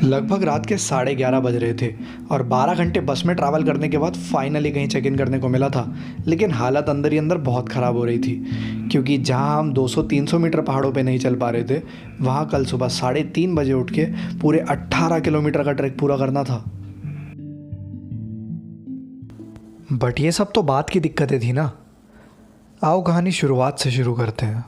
लगभग रात के 11:30 बज रहे थे और 12 घंटे बस में ट्रैवल करने के बाद फाइनली कहीं चेक इन करने को मिला था। लेकिन हालत अंदर ही अंदर बहुत ख़राब हो रही थी, क्योंकि जहां हम 200-300 मीटर पहाड़ों पे नहीं चल पा रहे थे, वहां कल सुबह 3:30 बजे उठ के पूरे 18 किलोमीटर का ट्रैक पूरा करना था। बट ये सब तो बात की दिक्कतें थी ना। आओ कहानी शुरुआत से शुरू करते हैं।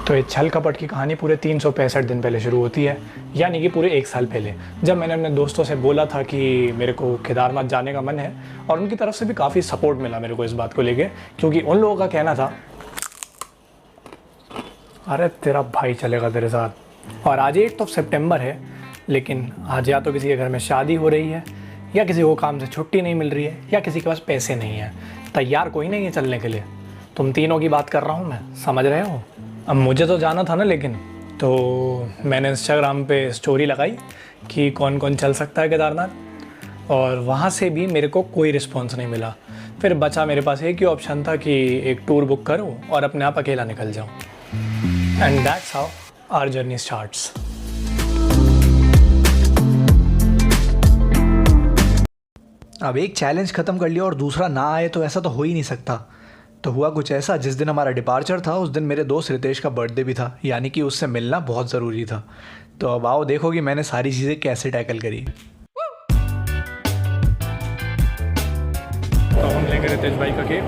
तो ये छल कपट की कहानी पूरे 365 दिन पहले शुरू होती है, यानी कि पूरे 1 साल पहले, जब मैंने अपने दोस्तों से बोला था कि मेरे को केदारनाथ जाने का मन है। और उनकी तरफ से भी काफ़ी सपोर्ट मिला मेरे को इस बात को लेके, क्योंकि उन लोगों का कहना था अरे तेरा भाई चलेगा तेरे साथ। और आज 8 सितंबर है, लेकिन आज या तो किसी के घर में शादी हो रही है, या किसी को काम से छुट्टी नहीं मिल रही है, या किसी के पास पैसे नहीं है। तैयार कोई नहीं है चलने के लिए। तुम तीनों की बात कर रहा हूँ मैं, समझ रहे हो। अब मुझे तो जाना था ना, लेकिन तो मैंने इंस्टाग्राम पे स्टोरी लगाई कि कौन कौन चल सकता है केदारनाथ, और वहाँ से भी मेरे को कोई रिस्पॉन्स नहीं मिला। फिर बचा मेरे पास एक ही ऑप्शन था कि एक टूर बुक करूँ और अपने आप अकेला निकल जाऊँ। And that's how our journey starts. अब एक चैलेंज ख़त्म कर लिया और दूसरा ना आए तो ऐसा तो हो ही नहीं सकता। तो हुआ कुछ ऐसा, जिस दिन हमारा डिपार्चर था उस दिन मेरे दोस्त रितेश का बर्थडे भी था, यानी कि उससे मिलना बहुत ज़रूरी था। तो अब आओ देखो कि मैंने सारी चीज़ें कैसे टैकल करी। तो हम लेंगे रितेश भाई का केक।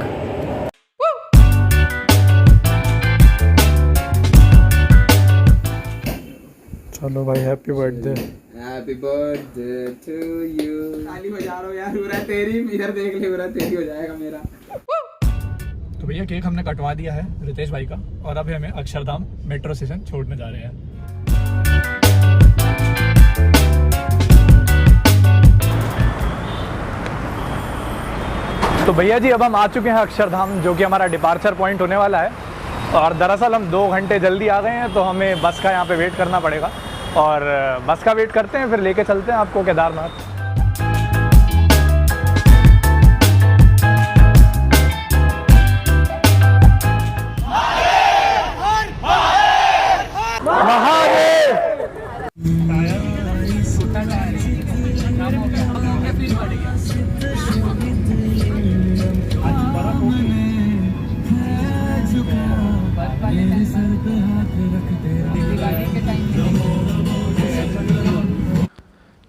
चलो भाई, happy birthday. Happy birthday to you. खाली हो जा रहा हूँ यार, हो रहा है तेरी, इधर देख ले, हो रहा है तेरी, हो जाएगा मेरा। तो भैया केक हमने कटवा दिया है रितेश भाई का, और अभी हमें अक्षरधाम मेट्रो स्टेशन छोड़ने जा रहे हैं। तो भैया जी अब हम आ चुके हैं अक्षरधाम, जो कि हमारा डिपार्चर पॉइंट होने वाला है। और दरअसल हम 2 घंटे जल्दी आ गए हैं, तो हमें बस का यहाँ पे वेट करना पड़ेगा। और बस का वेट करते हैं, फिर लेके चलते हैं आपको केदारनाथ।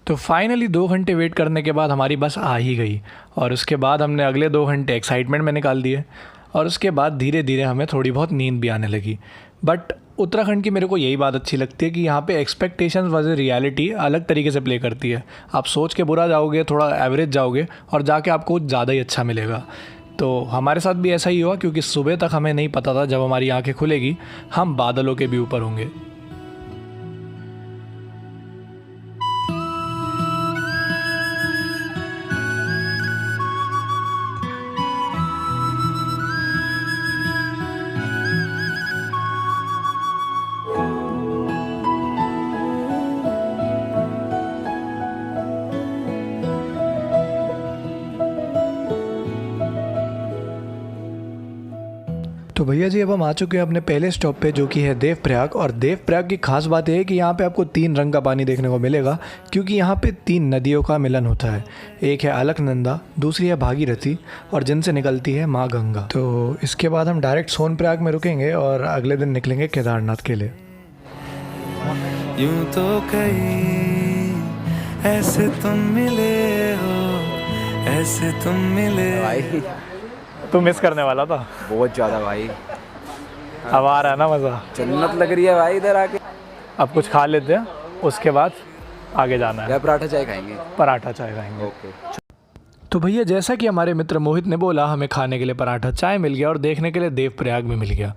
तो फाइनली 2 घंटे वेट करने के बाद हमारी बस आ ही गई, और उसके बाद हमने अगले 2 घंटे एक्साइटमेंट में निकाल दिए, और उसके बाद धीरे धीरे हमें थोड़ी बहुत नींद भी आने लगी। बट उत्तराखंड की मेरे को यही बात अच्छी लगती है कि यहाँ पे एक्सपेक्टेशंस वर्सेस रियलिटी अलग तरीके से प्ले करती है। आप सोच के बुरा जाओगे, थोड़ा एवरेज जाओगे, और जाके आपको ज़्यादा ही अच्छा मिलेगा। तो हमारे साथ भी ऐसा ही हुआ, क्योंकि सुबह तक हमें नहीं पता था जब हमारी आंखें खुलेगी हम बादलों के भी ऊपर होंगे। तो भैया जी अब हम आ चुके हैं अपने पहले स्टॉप पे, जो कि है देवप्रयाग। और देवप्रयाग की खास बात यह है कि यहाँ पे आपको 3 रंग का पानी देखने को मिलेगा, क्योंकि यहाँ पे 3 नदियों का मिलन होता है। एक है अलकनंदा, दूसरी है भागीरथी, और जिनसे निकलती है माँ गंगा। तो इसके बाद हम डायरेक्ट सोनप्रयाग में रुकेंगे और अगले दिन निकलेंगे केदारनाथ के लिए। यूं तो कहीं ऐसे तुम मिले हो, ऐसे तुम मिले। भाई तू मिस करने वाला था बहुत ज्यादा भाई, अब आ रहा है ना मज़ा। जन्नत लग रही है भाई इधर आके। अब कुछ खा लेते हैं, उसके बाद आगे जाना है। या पराठा चाय खाएंगे? पराठा चाय खाएंगे। ओके। तो भैया जैसा कि हमारे मित्र मोहित ने बोला, हमें खाने के लिए पराठा चाय मिल गया और देखने के लिए देवप्रयाग भी मिल गया।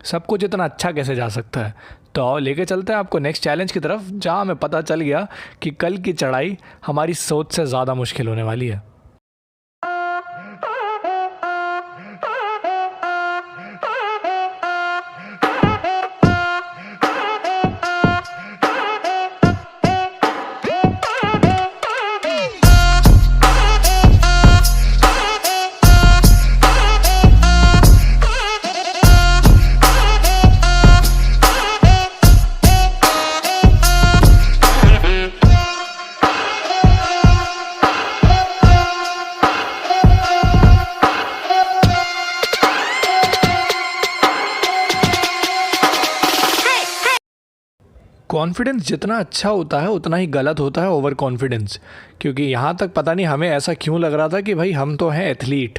सब कुछ इतना अच्छा कैसे जा सकता है। तो आओ लेके चलते हैं आपको नेक्स्ट चैलेंज की तरफ, जहाँ हमें पता चल गया कि कल की चढ़ाई हमारी सोच से ज़्यादा मुश्किल होने वाली है। कॉन्फिडेंस जितना अच्छा होता है उतना ही गलत होता है ओवर कॉन्फिडेंस, क्योंकि यहाँ तक पता नहीं हमें ऐसा क्यों लग रहा था कि भाई हम तो हैं एथलीट,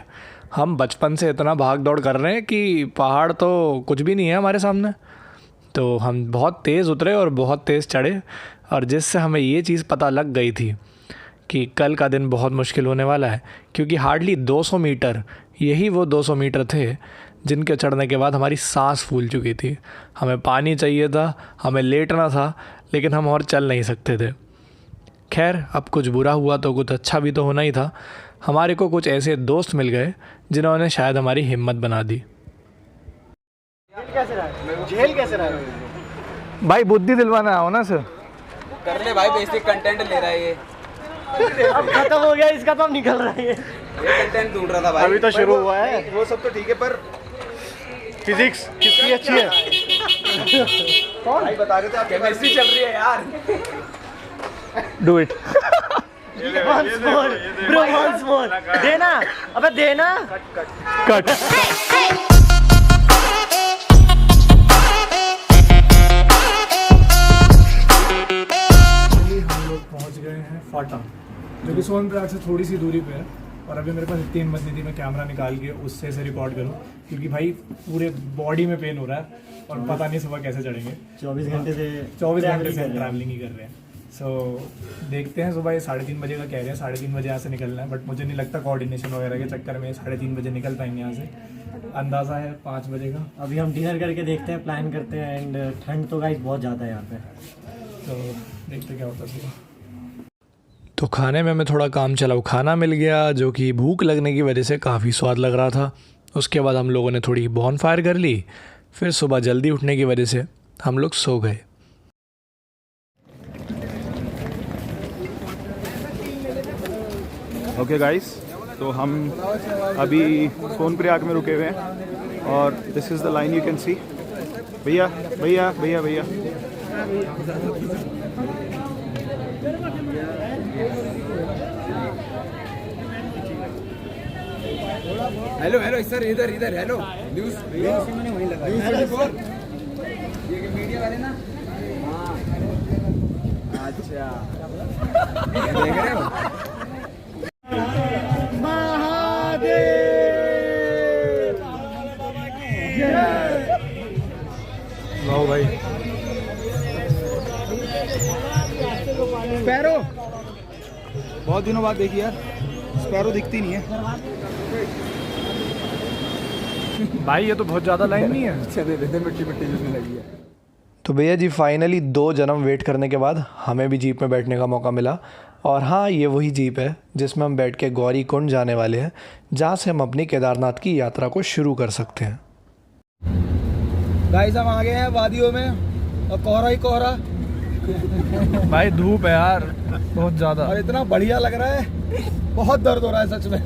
हम बचपन से इतना भाग दौड़ कर रहे हैं कि पहाड़ तो कुछ भी नहीं है हमारे सामने। तो हम बहुत तेज़ उतरे और बहुत तेज़ चढ़े, और जिससे हमें ये चीज़ पता लग गई थी कि कल का दिन बहुत मुश्किल होने वाला है, क्योंकि हार्डली 200 मीटर, यही वो 200 मीटर थे जिनके चढ़ने के बाद हमारी सांस फूल चुकी थी। हमें पानी चाहिए था, हमें लेटना था, लेकिन हम और चल नहीं सकते थे। खैर, अब कुछ बुरा हुआ तो कुछ अच्छा भी तो होना ही था। हमारे को कुछ ऐसे दोस्त मिल गए जिन्होंने शायद हमारी हिम्मत बना दी। झेल कैसे रहा है? भाई बुद्धि दिलवाना आओ ना सर। कर ले भाई, बेसिक कंटेंट ले रहा है ये। अब खत्म हो गया इसका, तो अब निकल रहा है ये कंटेंट ढूंढ रहा था भाई। अभी तो शुरू हुआ है। वो सब तो ठीक है, पर फिजिक्स किसकी अच्छी है? भाई बता रहे थे आप केमिस्ट्री चल रही है यार। Do it. once more, bro, once more. देना, अबे देना। कट। हम लोग पहुंच गए हैं फाटा, जो कि सोनप्रयाग से थोड़ी सी दूरी पे है। और अभी मेरे पास इतनी हिम्मत नहीं थी मैं कैमरा निकाल के उससे से रिकॉर्ड करूं, क्योंकि भाई पूरे बॉडी में पेन हो रहा है और पता नहीं सुबह कैसे चढ़ेंगे। 24 घंटे से ट्रैवलिंग ही कर रहे हैं। सो देखते हैं, सुबह 3:30 बजे का कह रहे हैं, 3:30 बजे यहाँ से निकलना है, बट मुझे नहीं लगता कोऑर्डिनेशन वगैरह के चक्कर में 3:30 बजे निकल पाएंगे यहाँ से। अंदाज़ा है 5 बजे का। अभी हम डिनर करके देखते हैं, प्लान करते हैं। एंड ठंड तो गाइस बहुत ज़्यादा है यहाँ पे, तो देखते क्या होता है सुबह। तो खाने में मैं थोड़ा काम चलाऊ खाना मिल गया, जो कि भूख लगने की वजह से काफ़ी स्वाद लग रहा था। उसके बाद हम लोगों ने थोड़ी बॉनफायर कर ली, फिर सुबह जल्दी उठने की वजह से हम लोग सो गए। ओके गाइस, तो हम अभी सोनप्रयाग में रुके हुए हैं और this is the line you can see. भैया भैया भैया भैया, हेलो हेलो सर, इधर इधर हेलो न्यूज़ मैंने वहीं लगा। ये मीडिया वाले ना। हाँ अच्छा, देख रहे हो? वाह भाई, स्पैरो बहुत दिनों बाद देखी यार, स्पैरो दिखती नहीं है भाई ये तो बहुत ज़्यादा लाइन नहीं है। चले देते, मिट्टी मिट्टी जिसमें लगी है। तो भैया जी फाइनली 2 जन्म वेट करने के बाद हमें भी जीप में बैठने का मौका मिला। और हाँ, ये वही जीप है जिसमें हम बैठ के गौरी कुंड जाने वाले हैं, जहाँ से हम अपनी केदारनाथ की यात्रा को शुरू कर सकते हैं। गाइस हम आ गए हैं वादियों में और कोहरा ही कोहरा, भाई धूप है यार बहुत ज़्यादा, और इतना बढ़िया लग रहा है, बहुत दर्द हो रहा है सच में।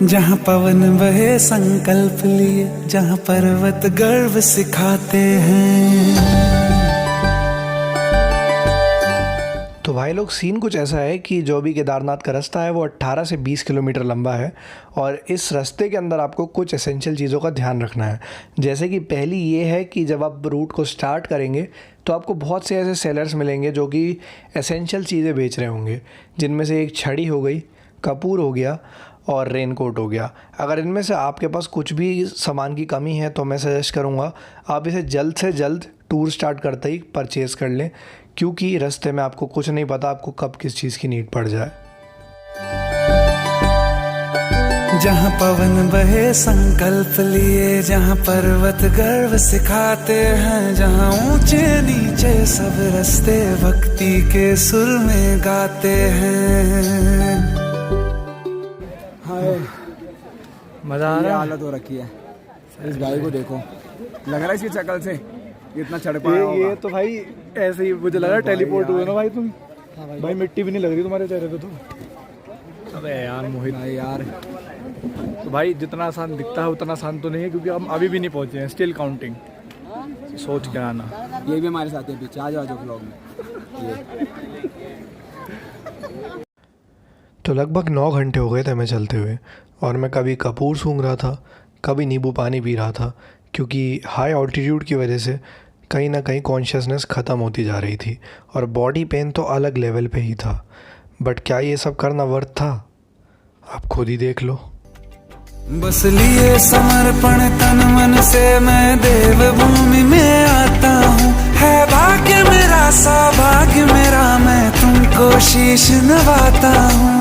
जहाँ पवन बहे संकल्प लिए, जहाँ पर्वत गर्व सिखाते हैं। तो भाई लोग सीन कुछ ऐसा है कि जो भी केदारनाथ का रास्ता है वो 18 से 20 किलोमीटर लंबा है, और इस रास्ते के अंदर आपको कुछ एसेंशियल चीज़ों का ध्यान रखना है। जैसे कि पहली ये है कि जब आप रूट को स्टार्ट करेंगे तो आपको बहुत से ऐसे सेलर्स मिलेंगे जो कि एसेंशियल चीज़ें बेच रहे होंगे, जिनमें से एक छड़ी हो गई, कपूर हो गया और रेनकोट हो गया। अगर इनमें से आपके पास कुछ भी सामान की कमी है तो मैं सजेस्ट करूँगा आप इसे जल्द से जल्द टूर स्टार्ट करते ही परचेज़ कर लें, क्योंकि रास्ते में आपको कुछ नहीं पता आपको कब किस चीज़ की नीड पड़ जाए। जहाँ पवन बहे संकल्प लिए, जहाँ पर्वत गर्व सिखाते हैं, जहाँ ऊंचे नीचे सब रास्ते भक्ति के सुर में गाते हैं। हाय, मज़ा आ ये रहा है। हालत हो रखी है इस भाई को, देखो लग रहा है इसकी शक्ल से इतना चढ़ पाया होगा। ये तो भाई ऐसे ही मुझे लगा टेलीपोर्ट हुए ना भाई तुम। भाई मिट्टी भी नहीं लग रही तुम्हारे चेहरे पे तो। अबे यार मोहित भाई यार, तो भाई जितना आसान दिखता है उतना आसान तो नहीं है, क्योंकि हम अभी भी नहीं पहुंचे हैं, स्टिल काउंटिंग। सोच के आना। ये भी हमारे साथ है पीछे, आ जाओ ब्लॉग में। तो लगभग 9 घंटे हो गए थे हमें चलते हुए और मैं कभी कपूर सूंघ रहा था, कभी नींबू पानी पी रहा था, क्योंकि हाई ऑल्टीट्यूड की वजह से कहीं ना कहीं कॉन्शियसनेस ख़त्म होती जा रही थी और बॉडी पेन तो अलग लेवल पे ही था। बट क्या ये सब करना वर्थ था? आप खुद ही देख लो। बस लिए समर्पण तन मन से मैं देवभूमि में आता हूँ। है भाग्य मेरा सौभाग्य मेरा, मैं तुमको शीश नवाता हूँ।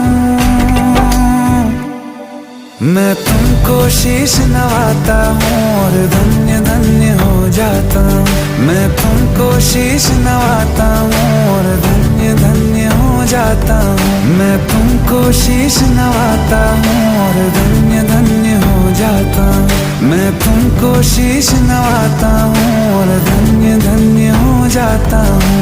मैं तुमको शीश नवाता हूँ और धन्य धन्य हो जाता हूँ। मैं तुमको शीश नवाता हूँ और धन्य धन्य हो जाता हूँ। मैं तुमको शीश नवाता हूँ और धन्य धन्य हो जाता हूँ। मैं तुमको शीश नवाता हूँ और धन्य धन्य हो जाता हूँ।